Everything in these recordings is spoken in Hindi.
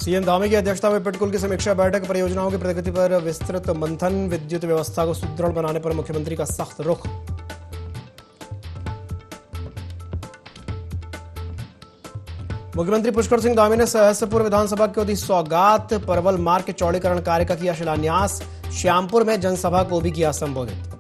सीएम धामी की अध्यक्षता में पिटकुल की समीक्षा बैठक, परियोजनाओं की प्रगति पर विस्तृत मंथन, विद्युत व्यवस्था को सुदृढ़ बनाने पर मुख्यमंत्री का सख्त रुख। मुख्यमंत्री पुष्कर सिंह धामी ने सहसपुर विधानसभा को दी सौगात, परवल मार्ग के चौड़ीकरण कार्य का किया शिलान्यास, श्यामपुर में जनसभा को भी किया संबोधित।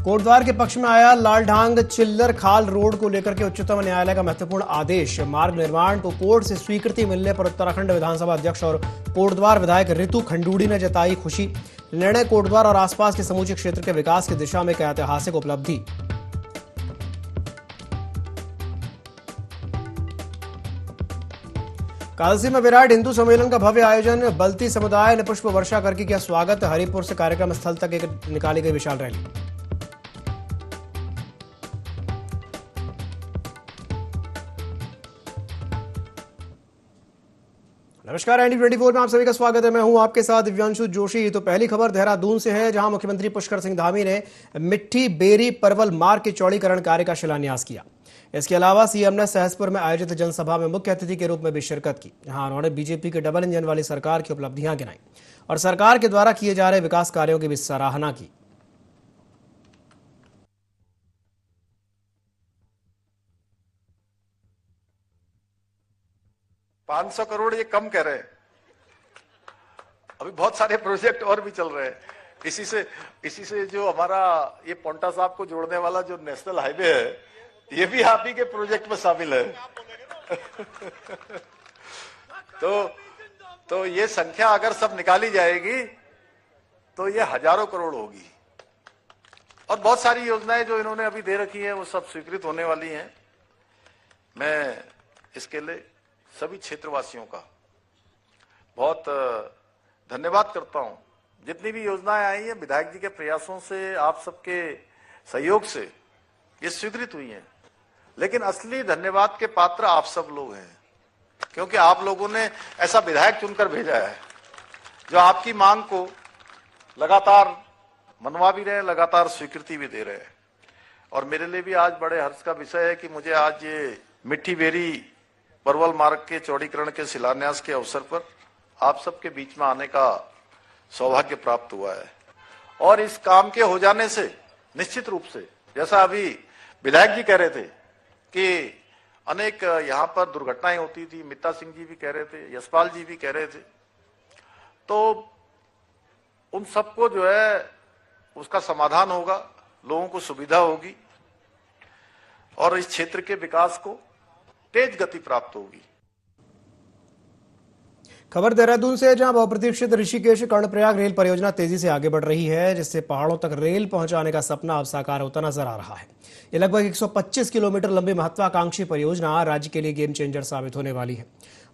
कोटद्वार के पक्ष में आया लालढांग चिल्लर खाल रोड को लेकर के उच्चतम न्यायालय का महत्वपूर्ण आदेश, मार्ग निर्माण को कोर्ट से स्वीकृति मिलने पर उत्तराखंड विधानसभा अध्यक्ष और कोटद्वार विधायक रितु खंडूड़ी ने जताई खुशी, निर्णय कोटद्वार और आसपास के समूचे क्षेत्र के विकास की दिशा में एक ऐतिहासिक उपलब्धि। कालसी में विराट हिंदू सम्मेलन का भव्य आयोजन, बल्ती समुदाय ने पुष्प वर्षा करके किया स्वागत, हरिपुर से कार्यक्रम स्थल तक एक निकाली गई विशाल रैली। नमस्कार, ND24 में आप सभी का स्वागत है। मैं हूं आपके साथ दिव्यांशु जोशी। तो पहली खबर देहरादून से है, जहां मुख्यमंत्री पुष्कर सिंह धामी ने मिट्टी बेरी परवल मार्ग के चौड़ीकरण कार्य का शिलान्यास किया। इसके अलावा सीएम ने सहसपुर में आयोजित जनसभा में मुख्य अतिथि के रूप में भी शिरकत की, जहां उन्होंने बीजेपी के डबल इंजन वाली सरकार की उपलब्धियां गिनाई और सरकार के द्वारा किए जा रहे विकास कार्यों की भी सराहना की। 500 करोड़ ये कम कह रहे हैं, अभी बहुत सारे प्रोजेक्ट और भी चल रहे हैं। इसी से जो हमारा ये पोंटा साहब को जोड़ने वाला जो नेशनल हाईवे है, ये भी आप ही के प्रोजेक्ट में शामिल है। तो ये संख्या अगर सब निकाली जाएगी तो ये हजारों करोड़ होगी। और बहुत सारी योजनाएं जो इन्होंने अभी दे रखी है वो सब स्वीकृत होने वाली हैं। मैं इसके लिए सभी क्षेत्रवासियों का बहुत धन्यवाद करता हूं। जितनी भी योजनाएं आई हैं, विधायक जी के प्रयासों से, आप सबके सहयोग से ये स्वीकृत हुई हैं। लेकिन असली धन्यवाद के पात्र आप सब लोग हैं, क्योंकि आप लोगों ने ऐसा विधायक चुनकर भेजा है जो आपकी मांग को लगातार मनवा भी रहे हैं, लगातार स्वीकृति भी दे रहे हैं। और मेरे लिए भी आज बड़े हर्ष का विषय है कि मुझे आज ये मिट्टी बेरी परवल मार्ग के चौड़ीकरण के शिलान्यास के अवसर पर आप सबके बीच में आने का सौभाग्य प्राप्त हुआ है। और इस काम के हो जाने से निश्चित रूप से, जैसा अभी विधायक जी कह रहे थे कि अनेक यहाँ पर दुर्घटनाएं होती थी, मित्ता सिंह जी भी कह रहे थे, यशपाल जी भी कह रहे थे, तो उन सबको जो है उसका समाधान होगा, लोगों को सुविधा होगी और इस क्षेत्र के विकास को तेज गति प्राप्त होगी। खबर देहरादून से, जहां बहुप्रतीक्षित ऋषिकेश कर्णप्रयाग रेल परियोजना तेजी से आगे बढ़ रही है, जिससे पहाड़ों तक रेल पहुंचाने का सपना अब साकार होता नजर आ रहा है। ये लगभग 125 किलोमीटर लंबी महत्वाकांक्षी परियोजना राज्य के लिए गेम चेंजर साबित होने वाली है।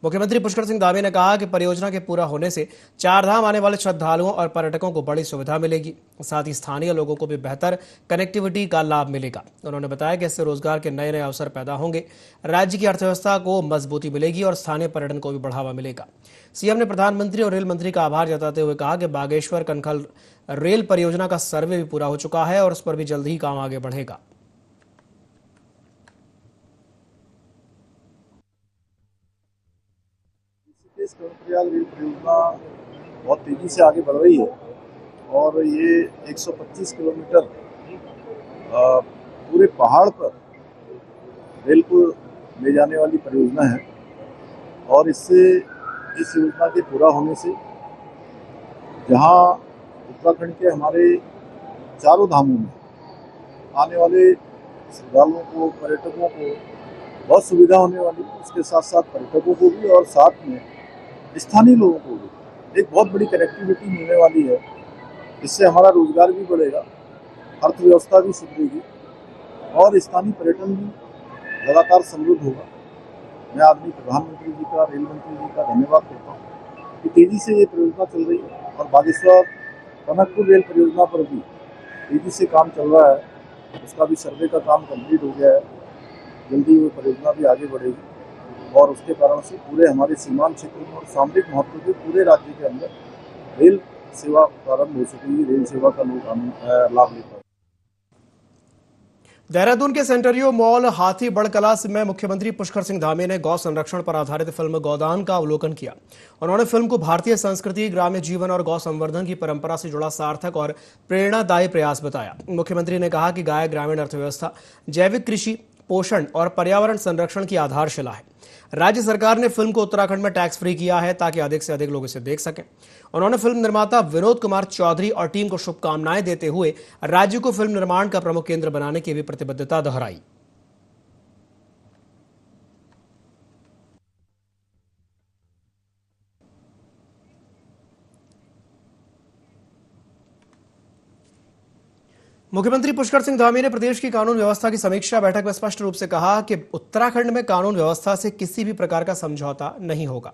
मुख्यमंत्री पुष्कर सिंह धामी ने कहा कि परियोजना के पूरा होने से चारधाम आने वाले श्रद्धालुओं और पर्यटकों को बड़ी सुविधा मिलेगी, साथ ही स्थानीय लोगों को भी बेहतर कनेक्टिविटी का लाभ मिलेगा। उन्होंने बताया कि इससे रोजगार के नए नए अवसर पैदा होंगे, राज्य की अर्थव्यवस्था को मजबूती मिलेगी और स्थानीय पर्यटन को भी बढ़ावा मिलेगा। सीएम ने प्रधानमंत्री और रेल मंत्री का आभार जताते हुए कहा कि बागेश्वर कनखल रेल परियोजना का सर्वे भी पूरा हो चुका है और उस पर भी जल्द ही काम आगे बढ़ेगा। कर्णप्रयाग रेल परियोजना बहुत तेजी से आगे बढ़ रही है और ये 125 किलोमीटर पूरे पहाड़ पर रेल को ले जाने वाली परियोजना है। और इससे इस योजना के पूरा होने से जहां उत्तराखंड के हमारे चारों धामों में आने वाले श्रद्धालुओं को, पर्यटकों को बहुत सुविधा होने वाली है, उसके साथ साथ पर्यटकों को भी और साथ में स्थानीय लोगों को भी एक बहुत बड़ी कनेक्टिविटी मिलने वाली है। इससे हमारा रोजगार भी बढ़ेगा, अर्थव्यवस्था भी सुधरेगी और स्थानीय पर्यटन भी लगातार समृद्ध होगा। मैं आदमी प्रधानमंत्री जी का, रेल मंत्री जी का धन्यवाद करता हूँ कि तेजी से ये परियोजना चल रही है और बागेश्वर कनकपुर रेल परियोजना पर भी तेजी से काम चल रहा है। उसका भी सर्वे का काम कंप्लीट हो गया है, जल्दी वो परियोजना भी आगे बढ़ेगी और उसके कारण से पूरे हमारे सीमांत क्षेत्र में और सामरिक महत्व के पूरे राज्य के अंदर रेल सेवा प्रारंभ हो सकेगी, रेल सेवा का लोग लाभ ले पाएंगे। देहरादून के सेंटरियो मॉल हाथी बड़कला में मुख्यमंत्री पुष्कर सिंह धामी ने गौ संरक्षण पर आधारित फिल्म गौदान का अवलोकन किया। उन्होंने फिल्म को भारतीय संस्कृति, ग्राम्य जीवन और गौ संवर्धन की परंपरा से जुड़ा सार्थक और प्रेरणादायी प्रयास बताया। मुख्यमंत्री ने कहा कि गाय ग्रामीण अर्थव्यवस्था, जैविक कृषि, पोषण और पर्यावरण संरक्षण की आधारशिला है। राज्य सरकार ने फिल्म को उत्तराखंड में टैक्स फ्री किया है ताकि अधिक से अधिक लोग इसे देख सकें। उन्होंने फिल्म निर्माता विनोद कुमार चौधरी और टीम को शुभकामनाएं देते हुए राज्य को फिल्म निर्माण का प्रमुख केंद्र बनाने की भी प्रतिबद्धता दोहराई। मुख्यमंत्री पुष्कर सिंह धामी ने प्रदेश की कानून व्यवस्था की समीक्षा बैठक में स्पष्ट रूप से कहा कि उत्तराखंड में कानून व्यवस्था से किसी भी प्रकार का समझौता नहीं होगा।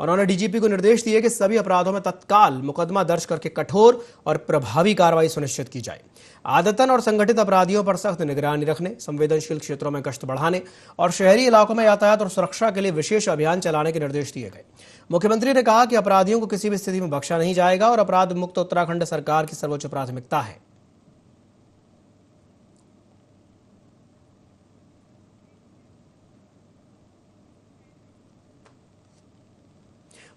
उन्होंने डीजीपी को निर्देश दिए कि सभी अपराधों में तत्काल मुकदमा दर्ज करके कठोर और प्रभावी कार्रवाई सुनिश्चित की जाए। आदतन और संगठित अपराधियों पर सख्त निगरानी रखने, संवेदनशील क्षेत्रों में गश्त बढ़ाने और शहरी इलाकों में यातायात और सुरक्षा के लिए विशेष अभियान चलाने के निर्देश दिए गए। मुख्यमंत्री ने कहा कि अपराधियों को किसी भी स्थिति में बख्शा नहीं जाएगा और अपराध मुक्त उत्तराखंड सरकार की सर्वोच्च प्राथमिकता है।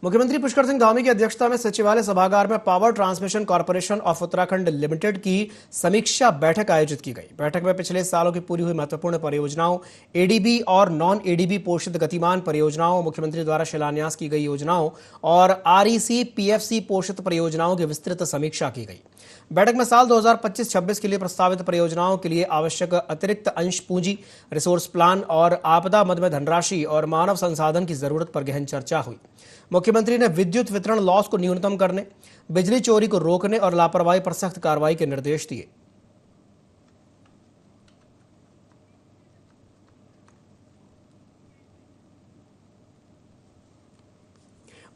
मुख्यमंत्री पुष्कर सिंह धामी की अध्यक्षता में सचिवालय सभागार में power transmission corporation of Uttarakhand limited की समीक्षा बैठक आयोजित की गई। बैठक में पिछले सालों की पूरी हुई महत्वपूर्ण परियोजनाओं, एडीबी और नॉन एडीबी पोषित गतिमान परियोजनाओं, मुख्यमंत्री द्वारा शिलान्यास की गई योजनाओं और आरईसी पीएफसी पोषित परियोजनाओं की विस्तृत समीक्षा की गई। बैठक में साल 2025-26 के लिए प्रस्तावित परियोजनाओं के लिए आवश्यक अतिरिक्त अंश पूंजी, रिसोर्स प्लान और आपदा मद में धनराशि और मानव संसाधन की जरूरत पर गहन चर्चा हुई। मुख्यमंत्री ने विद्युत वितरण लॉस को न्यूनतम करने, बिजली चोरी को रोकने और लापरवाही पर सख्त कार्रवाई के निर्देश दिए।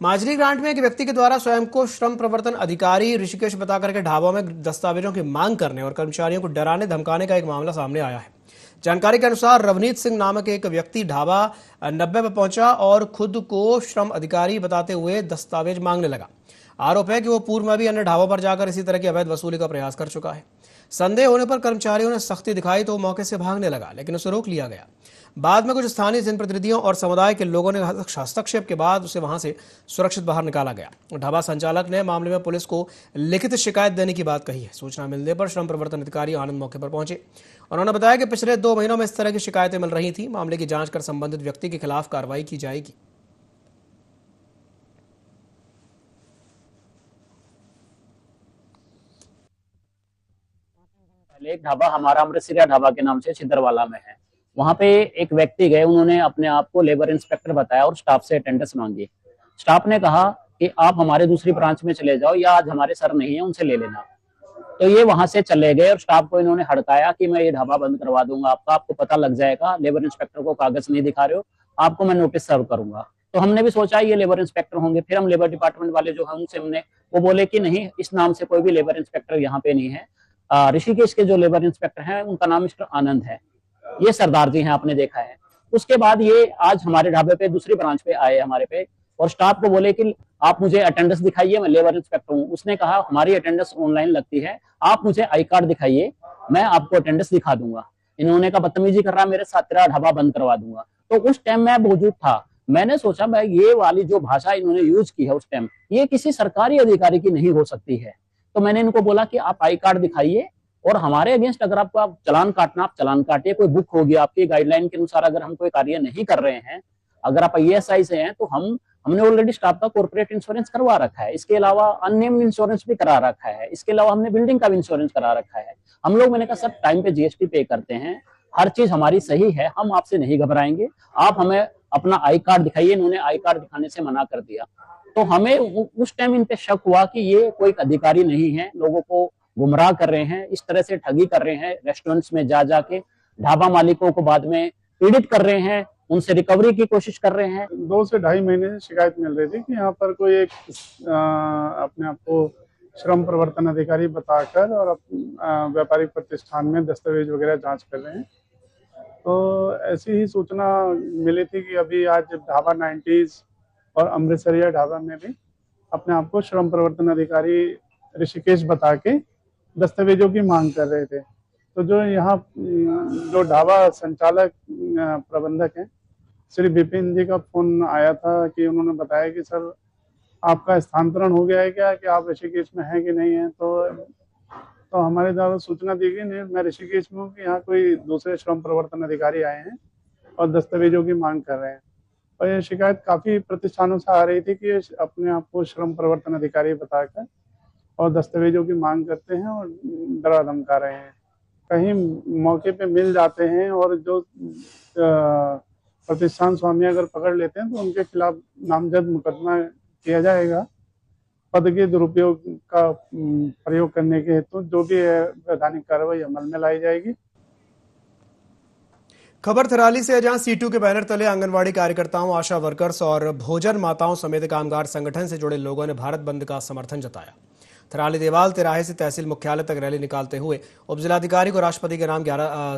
माजरी ग्रांट में एक व्यक्ति के द्वारा स्वयं को श्रम प्रवर्तन अधिकारी ऋषिकेश बताकर के ढाबों में दस्तावेजों की मांग करने और कर्मचारियों को डराने धमकाने का एक मामला सामने आया है। जानकारी के अनुसार रवनीत सिंह नामक एक व्यक्ति ढाबा 90 में पहुंचा और खुद को श्रम अधिकारी बताते हुए दस्तावेज मांगने लगा। आरोप है कि वो पूर्व में भी अन्य ढाबों पर जाकर इसी तरह की अवैध वसूली का प्रयास कर चुका है। संदेह होने पर कर्मचारियों ने सख्ती दिखाई तो वो मौके से भागने लगा, लेकिन उसे रोक लिया गया। बाद में कुछ स्थानीय जनप्रतिनिधियों और समुदाय के लोगों ने हस्तक्षेप के बाद उसे वहां से सुरक्षित बाहर निकाला गया। ढाबा संचालक ने मामले में पुलिस को लिखित शिकायत देने की बात कही है। सूचना मिलने पर श्रम प्रवर्तन अधिकारी आनंद मौके पर पहुंचे। उन्होंने बताया कि पिछले 2 महीनों में इस तरह की शिकायतें मिल रही थी। मामले की जांच कर संबंधित व्यक्ति के खिलाफ कार्रवाई की जाएगी। एक ढाबा हमारा अमृतसरिया ढाबा के नाम से छिदरवाला में है। वहां पे एक व्यक्ति गए, उन्होंने अपने आप को लेबर इंस्पेक्टर बताया और स्टाफ से अटेंडेंस मांगी। स्टाफ ने कहा कि आप हमारे दूसरी ब्रांच में चले जाओ या आज हमारे सर नहीं है, उनसे ले लेना। तो ये वहां से चले गए और स्टाफ को इन्होंने हड़काया कि मैं ये ढाबा बंद करवा दूंगा, आपको पता लग जाएगा, लेबर इंस्पेक्टर को कागज नहीं दिखा रहे हो, आपको मैं नोटिस सर्व करूंगा। तो हमने भी सोचा ये लेबर इंस्पेक्टर होंगे। फिर हम लेबर डिपार्टमेंट वाले जो है उनसे हमने, वो बोले कि नहीं, इस नाम से कोई भी लेबर इंस्पेक्टर यहाँ पे नहीं है। ऋषिकेश के जो लेबर इंस्पेक्टर हैं उनका नाम मिस्टर आनंद है, ये सरदार जी हैं, आपने देखा है। उसके बाद ये आज हमारे ढाबे पे दूसरी ब्रांच पे आए हमारे पे और स्टाफ को बोले कि आप मुझे अटेंडेंस दिखाइए, मैं लेबर इंस्पेक्टर हूँ। उसने कहा हमारी अटेंडेंस ऑनलाइन लगती है, आप मुझे आई कार्ड दिखाइए, मैं आपको अटेंडेंस दिखा दूंगा। इन्होंने कहा बदतमीजी कर रहा मेरे साथ, तेरा ढाबा बंद करवा दूंगा। तो उस टाइम मैं मौजूद था, मैंने सोचा भाई ये वाली जो भाषा इन्होंने यूज की है उस टाइम, ये किसी सरकारी अधिकारी की नहीं हो सकती है। तो मैंने इनको बोला कि आप आई कार्ड दिखाइए और हमारे अगेंस्ट अगर आपको आप चलान काटना, आप चलान काटिए, कोई बुक होगी आपकी गाइडलाइन के अनुसार। अगर हम कोई कार्य नहीं कर रहे हैं, अगर आप IASI से हैं, तो हमने ऑलरेडी स्टाफ का कॉर्पोरेट इंश्योरेंस करवा रखा है, इसके अलावा अननेम्ड इंश्योरेंस भी करा रखा है, इसके अलावा हमने बिल्डिंग का भी इंश्योरेंस करा रखा है। हम लोग, मैंने कहा सर टाइम पे GST पे करते हैं, हर चीज हमारी सही है, हम आपसे नहीं घबराएंगे, आप हमें अपना आई कार्ड दिखाइए। इन्होंने आई कार्ड दिखाने से मना कर दिया। तो हमें उस टाइम इन पे शक हुआ कि ये कोई अधिकारी नहीं है, लोगों को गुमराह कर रहे हैं, इस तरह से ठगी कर रहे हैं, रेस्टोरेंट्स में जा जाके ढाबा मालिकों को बाद में पीड़ित कर रहे हैं, उनसे रिकवरी की कोशिश कर रहे हैं। 2 से ढाई महीने से शिकायत मिल रही थी कि यहाँ पर कोई एक अपने आप को श्रम प्रवर्तन अधिकारी बताकर और व्यापारिक प्रतिष्ठान में दस्तावेज वगैरह जांच कर रहे हैं। तो ऐसी ही सूचना मिली थी कि अभी आज ढाबा 90s और अमृतसरिया ढाबा में भी अपने आप को श्रम प्रवर्तन अधिकारी ऋषिकेश बता के दस्तावेजों की मांग कर रहे थे। तो जो यहाँ जो ढाबा संचालक प्रबंधक हैं श्री विपिन जी का फोन आया था कि उन्होंने बताया कि सर आपका स्थानांतरण हो गया है क्या, कि आप ऋषिकेश में हैं कि नहीं है। तो हमारे द्वारा सूचना दी गई, नहीं मैं ऋषिकेश में हूँ, कि यहाँ कोई दूसरे श्रम प्रवर्तन अधिकारी आए हैं और दस्तावेजों की मांग कर रहे हैं। और ये शिकायत काफी प्रतिष्ठानों से आ रही थी कि अपने आप को श्रम प्रवर्तन अधिकारी बताकर और दस्तावेजों की मांग करते हैं और डरा धमका रहे हैं। कहीं मौके पे मिल जाते हैं और जो प्रतिष्ठान स्वामी अगर पकड़ लेते हैं तो उनके खिलाफ नामजद मुकदमा किया जाएगा। पद के दुरुपयोग का प्रयोग करने के हेतु जो भी वैधानिक कार्रवाई अमल में लाई जाएगी। खबर थराली से है, जहां सीटू के बैनर तले आंगनवाड़ी कार्यकर्ताओं, आशा वर्कर्स और भोजन माताओं समेत कामगार संगठन से जुड़े लोगों ने भारत बंद का समर्थन जताया। थराली देवाल तिराहे से तहसील मुख्यालय तक रैली निकालते हुए उपजिलाधिकारी को राष्ट्रपति के नाम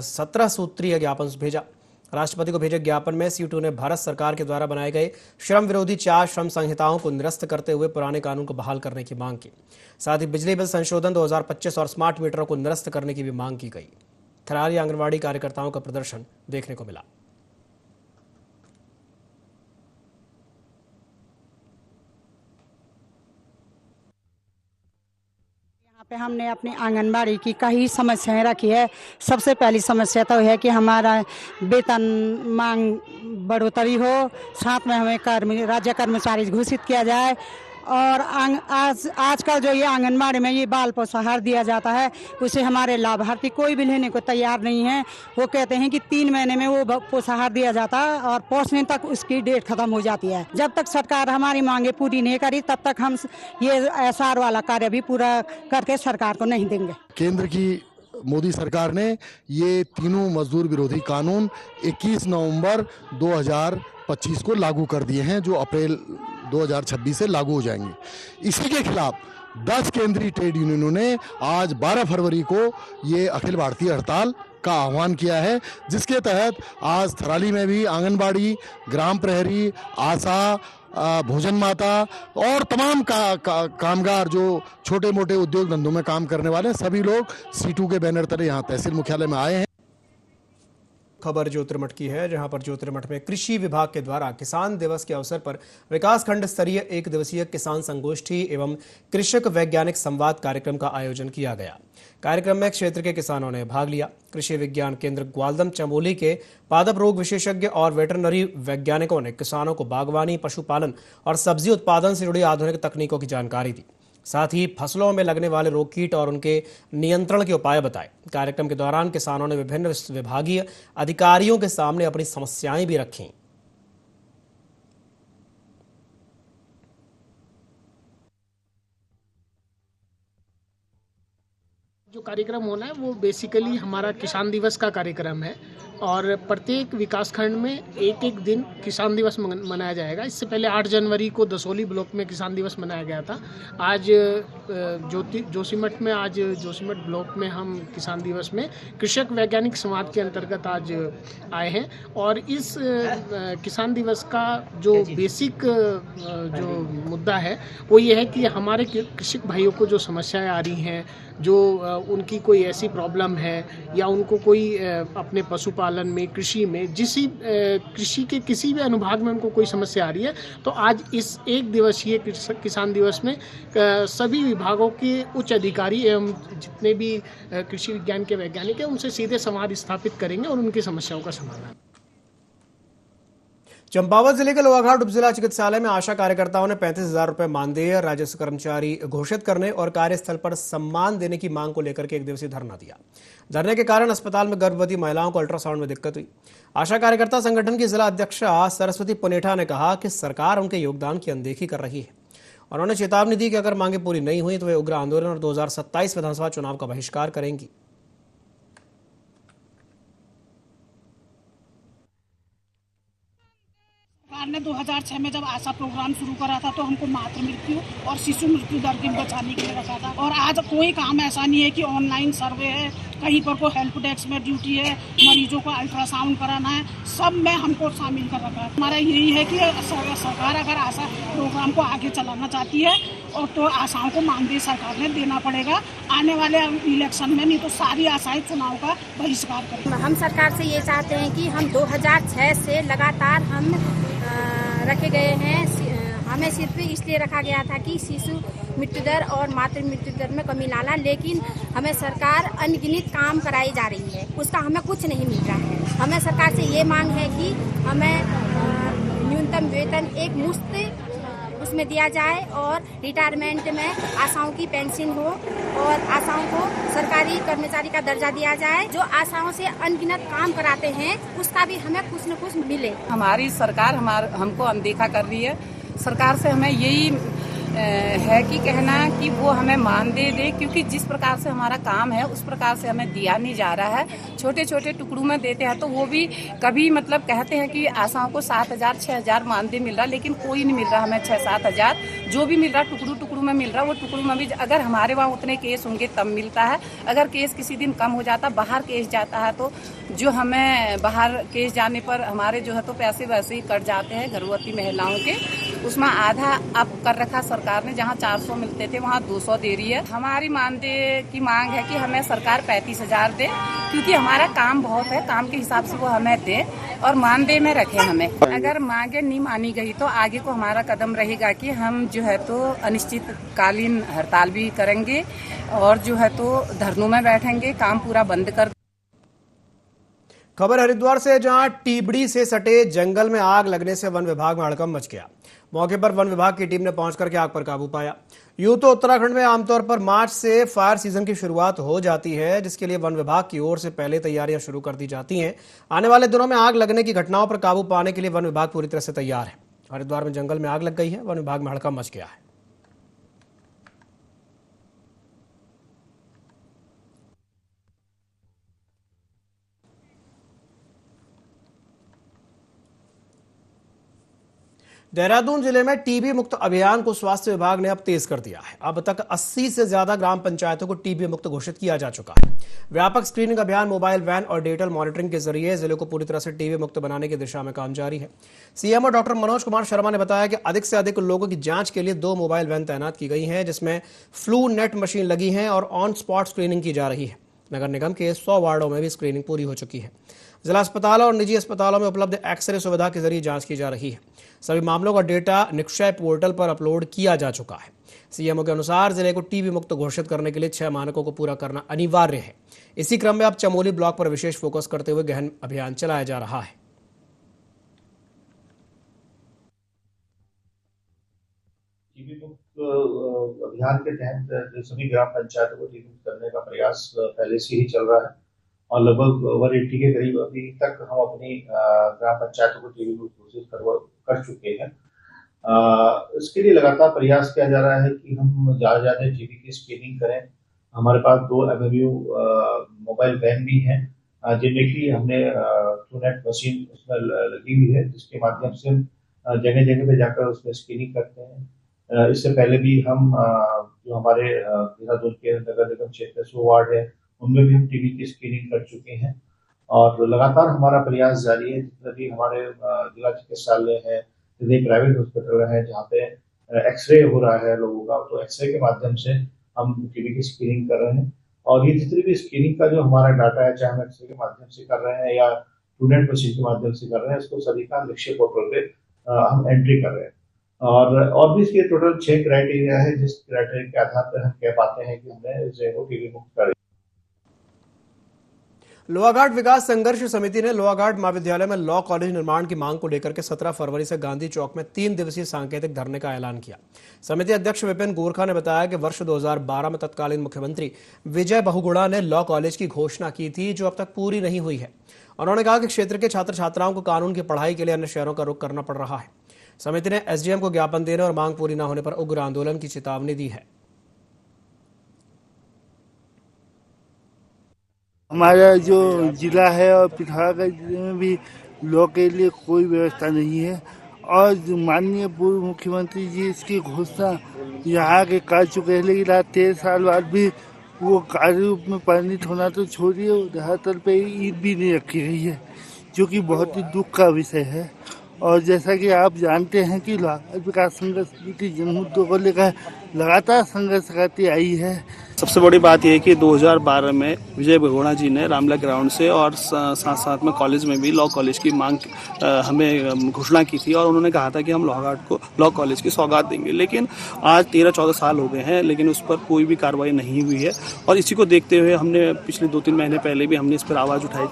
17 सूत्रीय ज्ञापन भेजा। राष्ट्रपति को भेजे ज्ञापन में सीटू ने भारत सरकार के द्वारा बनाए गए श्रम विरोधी 4 श्रम संहिताओं को निरस्त करते हुए पुराने कानून को बहाल करने की मांग की। साथ ही बिजली बिल संशोधन 2025 और स्मार्ट मीटरों को निरस्त करने की भी मांग की गई। थराली आंगनवाड़ी कार्यकर्ताओं का प्रदर्शन देखने को मिला। पे हमने अपनी आंगनबाड़ी की कई समस्याएं रखी है। सबसे पहली समस्या तो है कि हमारा वेतन मांग बढ़ोतरी हो, साथ में हमें राज्य कर्मचारी घोषित किया जाए। और आजकल जो ये आंगनबाड़ी में ये बाल पोषाहार दिया जाता है, उसे हमारे लाभार्थी कोई भी लेने को तैयार नहीं है। वो कहते हैं कि 3 महीने में वो पोषाहार दिया जाता है और पोषण तक उसकी डेट खत्म हो जाती है। जब तक सरकार हमारी मांगे पूरी नहीं करी तब तक हम ये एसआर वाला कार्य भी पूरा करके सरकार को नहीं देंगे। केंद्र की मोदी सरकार ने ये तीनों मजदूर विरोधी कानून 21 नवंबर 2025 को लागू कर दिए हैं, जो अप्रैल 2026 से लागू हो जाएंगे। इसी के खिलाफ 10 केंद्रीय ट्रेड यूनियनों ने आज 12 फरवरी को ये अखिल भारतीय हड़ताल का आह्वान किया है, जिसके तहत आज थराली में भी आंगनबाड़ी, ग्राम प्रहरी, आशा, भोजन माता और तमाम कामगार जो छोटे मोटे उद्योग धंधों में काम करने वाले सभी लोग सीटू के बैनर तले यहाँ तहसील मुख्यालय में आए हैं। खबर ज्योतिर्मठ की है, जहां पर ज्योतिर्मठ में कृषि विभाग के द्वारा किसान दिवस के अवसर पर विकास खंड स्तरीय 1 दिवसीय किसान संगोष्ठी एवं कृषक वैज्ञानिक संवाद कार्यक्रम का आयोजन किया गया। कार्यक्रम में क्षेत्र के किसानों ने भाग लिया। कृषि विज्ञान केंद्र ग्वालदम चमोली के पादप रोग विशेषज्ञ और वेटरनरी वैज्ञानिकों ने किसानों को बागवानी, पशुपालन और सब्जी उत्पादन से जुड़ी आधुनिक तकनीकों की जानकारी दी। साथ ही फसलों में लगने वाले रोग, कीट और उनके नियंत्रण के उपाय बताए। कार्यक्रम के दौरान किसानों ने विभिन्न विभागीय अधिकारियों के सामने अपनी समस्याएं भी रखीं। जो कार्यक्रम होना है वो बेसिकली हमारा किसान दिवस का कार्यक्रम है और प्रत्येक विकासखंड में एक दिन किसान दिवस मनाया जाएगा। इससे पहले 8 जनवरी को दसोली ब्लॉक में किसान दिवस मनाया गया था। आज जोशीमठ ब्लॉक में हम किसान दिवस में कृषक वैज्ञानिक संवाद के अंतर्गत आज आए हैं। और इस किसान दिवस का जो बेसिक जो मुद्दा है वो ये है कि हमारे कृषक भाइयों को जो समस्याएं आ रही हैं, जो उनकी कोई ऐसी प्रॉब्लम है या उनको कोई अपने पशुपालन में, कृषि में, कृषि के किसी भी अनुभाग में उनको कोई समस्या आ रही है, तो आज इस 1 दिवसीय किसान दिवस में सभी विभागों के उच्च अधिकारी एवं जितने भी कृषि विज्ञान के वैज्ञानिक हैं उनसे सीधे संवाद स्थापित करेंगे और उनकी समस्याओं का समाधान। चंपावत जिले के लोहाघाट उपजिला चिकित्सालय में आशा कार्यकर्ताओं ने 35,000 रुपए मानदेय, राजस्व कर्मचारी घोषित करने और कार्यस्थल पर सम्मान देने की मांग को लेकर के 1 दिवसीय धरना दिया। धरने के कारण अस्पताल में गर्भवती महिलाओं को अल्ट्रासाउंड में दिक्कत हुई। आशा कार्यकर्ता संगठन की जिला अध्यक्षा सरस्वती पुनेठा ने कहा कि सरकार उनके योगदान की अनदेखी कर रही है। उन्होंने चेतावनी दी कि अगर मांगे पूरी नहीं हुई तो वे उग्र आंदोलन और 2027 विधानसभा चुनाव का बहिष्कार करेंगी। सरकार ने हमने 2006 में जब आशा प्रोग्राम शुरू करा था तो हमको मातृ मृत्यु और शिशु मृत्यु दर को बचाने के लिए रखा था। और आज कोई काम ऐसा नहीं है कि ऑनलाइन सर्वे है, कहीं पर कोई हेल्प डेस्क में ड्यूटी है, मरीजों को अल्ट्रासाउंड कराना है, सब में हमको शामिल कर रखा है। हमारा यही है कि सरकार अगर आशा प्रोग्राम को आगे चलाना चाहती है और तो आशाओं को मानदेय सरकार ने देना पड़ेगा आने वाले इलेक्शन में, नहीं तो सारी आशाएं चुनाव का बहिष्कार करें। हम सरकार से ये चाहते हैं कि हम 2006 से लगातार हम रखे गए हैं। हमें सिर्फ इसलिए रखा गया था कि शिशु मृत्यु दर और मातृ मृत्यु दर में कमी लाना, लेकिन हमें सरकार अनगिनत काम कराई जा रही है, उसका हमें कुछ नहीं मिल रहा है। हमें सरकार से ये मांग है कि हमें न्यूनतम वेतन एक मुश्त उसमें दिया जाए और रिटायरमेंट में आशाओं की पेंशन हो और आशाओं को सरकारी कर्मचारी का दर्जा दिया जाए। जो आशाओं से अनगिनत काम कराते हैं उसका भी हमें कुछ न कुछ मिले। हमारी सरकार हमको अनदेखा कर रही है। सरकार से हमें यही है कि कहना कि वो हमें मानदेय दे, क्योंकि जिस प्रकार से हमारा काम है उस प्रकार से हमें दिया नहीं जा रहा है। छोटे छोटे टुकड़ों में देते हैं तो वो भी कभी मतलब कहते हैं कि आशाओं को 7,000 6,000 मानदेय मिल रहा, लेकिन कोई नहीं मिल रहा हमें 6-7 हज़ार। जो भी मिल रहा टुकड़ों में मिल रहा, वो टुकड़ों में भी अगर हमारे वहाँ उतने केस होंगे तब मिलता है। अगर केस किसी दिन कम हो जाता, बाहर केस जाता है, तो जो हमें बाहर केस जाने पर हमारे जो है तो पैसे वैसे ही कट जाते हैं गर्भवती महिलाओं के, उसमें आधा अब कर रखा सरकार ने। जहाँ 400 मिलते थे वहाँ 200 दे रही है। हमारी मानदेय की मांग है कि हमें सरकार 35,000 दे, क्योंकि हमारा काम बहुत है, काम के हिसाब से वो हमें दे और मानदेय में रखे हमें। अगर मांगे नहीं मानी गई तो आगे को हमारा कदम रहेगा कि हम जो है तो अनिश्चितकालीन हड़ताल भी करेंगे और जो है तो धरनों में बैठेंगे, काम पूरा बंद कर। खबर हरिद्वार से, जहां टीबड़ी से सटे जंगल में आग लगने से वन विभाग में हड़कंप मच गया। मौके पर वन विभाग की टीम ने पहुंचकर के आग पर काबू पाया। यूं तो उत्तराखंड में आमतौर पर मार्च से फायर सीजन की शुरुआत हो जाती है, जिसके लिए वन विभाग की ओर से पहले तैयारियां शुरू कर दी जाती हैं। आने वाले दिनों में आग लगने की घटनाओं पर काबू पाने के लिए वन विभाग पूरी तरह से तैयार है। हरिद्वार में जंगल में आग लग गई है, वन विभाग में हड़कंप मच गया है। देहरादून जिले में टीबी मुक्त अभियान को स्वास्थ्य विभाग ने अब तेज कर दिया है। अब तक 80 से ज्यादा ग्राम पंचायतों को टीबी मुक्त घोषित किया जा चुका है। व्यापक स्क्रीनिंग अभियान, मोबाइल वैन और डिजिटल मॉनिटरिंग के जरिए जिले को पूरी तरह से टीबी मुक्त बनाने की दिशा में काम जारी है। सीएमओ डॉक्टर मनोज कुमार शर्मा ने बताया कि अधिक से अधिक लोगों की जांच के लिए 2 मोबाइल वैन तैनात की गई हैं, जिसमें फ्लू नेट मशीन लगी है और ऑन स्पॉट स्क्रीनिंग की जा रही है। नगर निगम के 100 वार्डों में भी स्क्रीनिंग पूरी हो चुकी है। जिला अस्पतालों और निजी अस्पतालों में उपलब्ध एक्सरे सुविधा के जरिए जांच की जा रही है। सभी मामलों का डेटा निक्षय पोर्टल पर अपलोड किया जा चुका है। सीएमओ के अनुसार जिले को टीबी मुक्त घोषित करने के लिए 6 मानकों को पूरा करना अनिवार्य है। इसी क्रम में अब चमोली ब्लॉक पर विशेष फोकस करते हुए गहन अभियान चलाया जा रहा है। टीबी मुक्त अभियान के तहत सभी ग्राम पंचायतों को टीबी मुक्त करने का प्रयास पहले से ही चल रहा है और लगभग 180 के करीब अभी तक हम अपनी ग्राम पंचायतों को टीबी मुक्त घोषित कर चुके हैं। इसके लिए लगातार प्रयास किया जा रहा है कि हम ज्यादा टीबी की स्क्रीनिंग करें। हमारे पास 2 MMU मोबाइल वैन भी हैं, जिनमें की हमने ट्रूनेट मशीन उसमें लगी हुई है, जिसके माध्यम से हम जगह जगह पे जाकर उसमें स्क्रीनिंग करते हैं। इससे पहले भी हम जो हमारे देहरादून के नगर निगम क्षेत्र 100 वार्ड है, उनमें भी हम टीबी की स्क्रीनिंग कर चुके हैं और लगातार हमारा प्रयास जारी है। जितने भी हमारे जिला चिकित्सालय है, जितने प्राइवेट हॉस्पिटल है जहाँ पे एक्सरे हो रहा है लोगों का, तो एक्सरे के माध्यम से हम टीबी की स्क्रीनिंग कर रहे हैं। और ये जितनी भी स्क्रीनिंग का जो हमारा डाटा है, चाहे हम एक्सरे के माध्यम से कर रहे हैं या ट्रूनेट मशीन के माध्यम से कर रहे हैं, इसको सभी का निक्षय पोर्टल पे हम एंट्री कर रहे हैं। और भी इसके टोटल 6 क्राइटेरिया है, जिस क्राइटेरिया के आधार पर हम कह पाते हैं कि हमने इस जगह को टीबी मुक्त कर। लोहाघाट विकास संघर्ष समिति ने लोहाघाट महाविद्यालय में लॉ कॉलेज निर्माण की मांग को लेकर के 17 फरवरी से गांधी चौक में 3 दिवसीय सांकेतिक धरने का ऐलान किया। समिति अध्यक्ष विपिन गोरखा ने बताया कि वर्ष 2012 में तत्कालीन मुख्यमंत्री विजय बहुगुणा ने लॉ कॉलेज की घोषणा की थी, जो अब तक पूरी नहीं हुई है। उन्होंने कहा कि क्षेत्र के छात्र छात्राओं को कानून की पढ़ाई के लिए अन्य शहरों का रुख करना पड़ रहा है। समिति ने एसडीएम को ज्ञापन देने और मांग पूरी न होने पर उग्र आंदोलन की चेतावनी दी है। हमारा जो जिला है और पिथौरागढ़ जिले में भी लॉ के लिए कोई व्यवस्था नहीं है और माननीय पूर्व मुख्यमंत्री जी इसकी घोषणा यहाँ के कर चुके हैं, लेकिन आज 13 साल बाद भी वो कार्य रूप में परिणत होना तो छोड़िए, धरातल पे ईंट भी नहीं रखी गई है, जो कि बहुत ही दुख का विषय है। और जैसा कि आप जानते हैं कि लोहाघाट विकास संघर्ष समिति जिन मुद्दों को लेकर लगातार संघर्ष करती आई है। सबसे बड़ी बात यह है कि 2012 में विजय बहुगुणा जी ने रामला ग्राउंड से और साथ साथ में कॉलेज में भी लॉ कॉलेज की मांग हमें घोषणा की थी और उन्होंने कहा था कि हम लोहाघाट को लॉ कॉलेज की सौगात देंगे। लेकिन आज 13-14 साल हो गए हैं, लेकिन उस पर कोई भी कार्रवाई नहीं हुई है। और इसी को देखते हुए हमने पिछले 2-3 महीने पहले भी हमने इस पर आवाज़ उठाई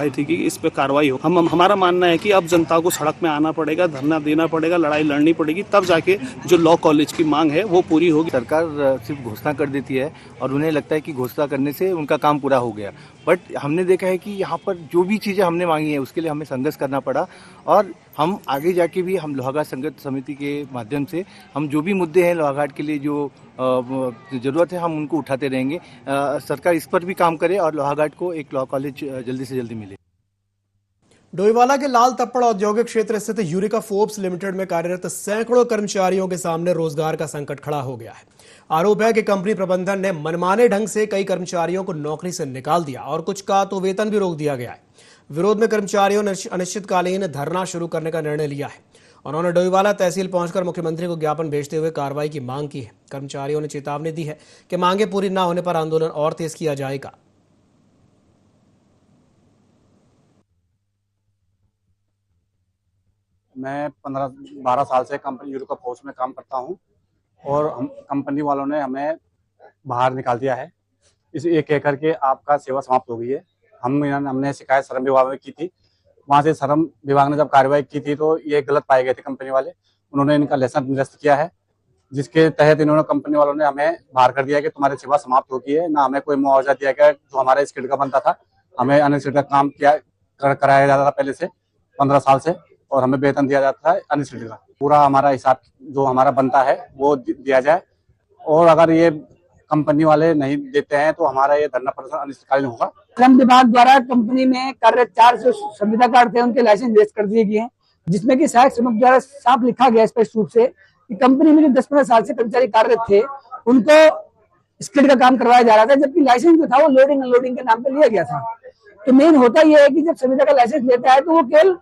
थी कि इस पर कार्रवाई हो। हमारा मानना है कि अब जनता को सड़क में आना पड़ेगा, धरना देना पड़ेगा, लड़ाई लड़नी पड़ेगी, तब जाके जो लॉ कॉलेज की मांग है वो पूरी होगी। सरकार सिर्फ घोषणा कर देती है और उन्हें लगता है कि घोषणा करने से उनका काम पूरा हो गया, बट हमने देखा है कि यहाँ पर जो भी चीज़ें हमने मांगी है उसके लिए हमें संघर्ष करना पड़ा और हम आगे जाके भी हम लोहाघाट संघर्ष समिति के माध्यम से हम जो भी मुद्दे हैं लोहाघाट के लिए जो ज़रूरत है हम उनको उठाते रहेंगे। सरकार इस पर भी काम करे और लोहाघाट को एक लॉ कॉलेज जल्दी से जल्दी मिले। डोईवाला के लाल तप्पड़ औद्योगिक क्षेत्र स्थित यूरेका फोर्ब्स लिमिटेड में कार्यरत सैकड़ों कर्मचारियों के सामने रोजगार का संकट खड़ा हो गया है। आरोप है कि कंपनी प्रबंधन ने मनमाने ढंग से कई कर्मचारियों को नौकरी से निकाल दिया और कुछ का तो वेतन भी रोक दिया गया है। विरोध में कर्मचारियों ने अनिश्चितकालीन धरना शुरू करने का निर्णय लिया है। उन्होंने डोईवाला तहसील पहुंचकर मुख्यमंत्री को ज्ञापन भेजते हुए कार्रवाई की मांग की है। कर्मचारियों ने चेतावनी दी है कि मांगे पूरी न होने पर आंदोलन और तेज किया जाएगा। मैं 15-12 साल से कंपनी यूरेका फोर्ब्स में काम करता हूं और हम कंपनी वालों ने हमें बाहर निकाल दिया है। इस ये कह करके आपका सेवा समाप्त हो गई है। हमने शिकायत श्रम विभाग में की थी। वहां से श्रम विभाग ने जब कार्रवाई की थी तो ये गलत पाए गए थे कंपनी वाले। उन्होंने इनका लाइसेंस निरस्त किया है, जिसके तहत इन्होंने कंपनी वालों ने हमें बाहर कर दिया कि तुम्हारी सेवा समाप्त हो गई है। ना हमें कोई मुआवजा दिया गया जो हमारे स्किल्ड का बनता था। हमें अनस्किल्ड का काम कराया जाता था पहले से 15 साल से, और हमें वेतन दिया जाता है अनस्किल्ड का। पूरा हमारा हिसाब जो हमारा बनता है वो दिया जाए, और अगर ये कंपनी वाले नहीं देते हैं तो हमारा ये धरना प्रदर्शन अनिश्चितकालीन होगा। श्रम विभाग द्वारा कंपनी में कार्यरत 4 जो संविदा कार्ड थे उनके लाइसेंस निरस्त कर दिए गए हैं, जिसमें कि सहायक श्रमिक द्वारा साफ लिखा गया स्पष्ट रूप से कि कंपनी में जो 10-15 साल से कर्मचारी कार्यरत थे उनको स्किल्ड का काम करवाया जा रहा था, जबकि लाइसेंस जो था वो लोडिंग अनलोडिंग के नाम पे लिया गया था। तो मेन होता यह है कि जब संविदा का लाइसेंस लेता है तो वो केवल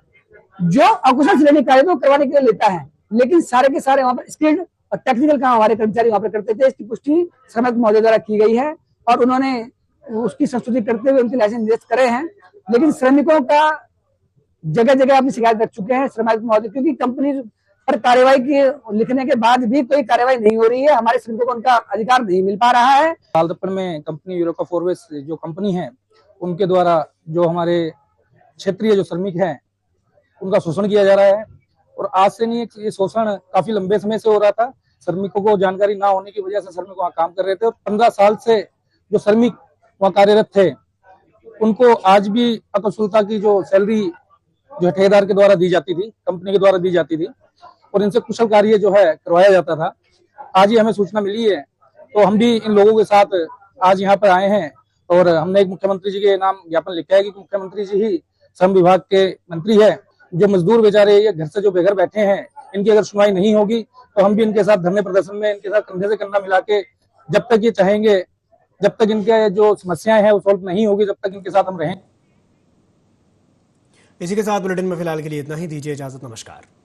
जो अकुशल श्रेणी कार्य तो करवाने के लिए लेता है, लेकिन सारे के सारे वहाँ पर स्किल्ड और टेक्निकल काम हमारे कर्मचारी वहाँ पर करते थे। इसकी पुष्टि श्रमिक महोदय द्वारा की गई है और उन्होंने उसकी संस्तुति करते हुए उनके लाइसेंस निरस्त करे हैं। लेकिन श्रमिकों का जगह जगह अपनी शिकायत रख चुके हैं श्रमिक महोदय, क्योंकि कंपनी पर कार्रवाई के लिखने के बाद भी कोई कार्रवाई नहीं हो रही है। हमारे श्रमिकों को उनका अधिकार नहीं मिल पा रहा है। लाल तप्पड़ में कंपनी यूरेका फोर्ब्स जो कंपनी है उनके द्वारा जो हमारे क्षेत्रीय जो श्रमिक हैं उनका शोषण किया जा रहा है, और आज से नहीं ये शोषण काफी लंबे समय से हो रहा था। श्रमिकों को जानकारी ना होने की वजह से श्रमिक वहाँ काम कर रहे थे, और 15 साल से जो श्रमिक वहाँ कार्यरत थे उनको आज भी अकुशलता की जो सैलरी जो ठेकेदार के द्वारा दी जाती थी, कंपनी के द्वारा दी जाती थी, और इनसे कुशल कार्य जो है करवाया जाता था। आज ही हमें सूचना मिली है तो हम भी इन लोगों के साथ आज यहाँ पर आए हैं, और हमने एक मुख्यमंत्री जी के नाम ज्ञापन लिखा है कि मुख्यमंत्री जी ही श्रम विभाग के मंत्री है। जो मजदूर बेचारे ये घर से जो बेघर बैठे हैं, इनकी अगर सुनवाई नहीं होगी तो हम भी इनके साथ धरने प्रदर्शन में इनके साथ कंधे से कंधा मिला के जब तक ये चाहेंगे, जब तक इनके जो समस्याएं हैं वो सॉल्व नहीं होगी, जब तक इनके साथ हम रहें। इसी के साथ बुलेटिन में फिलहाल के लिए इतना ही। दीजिए इजाजत। नमस्कार।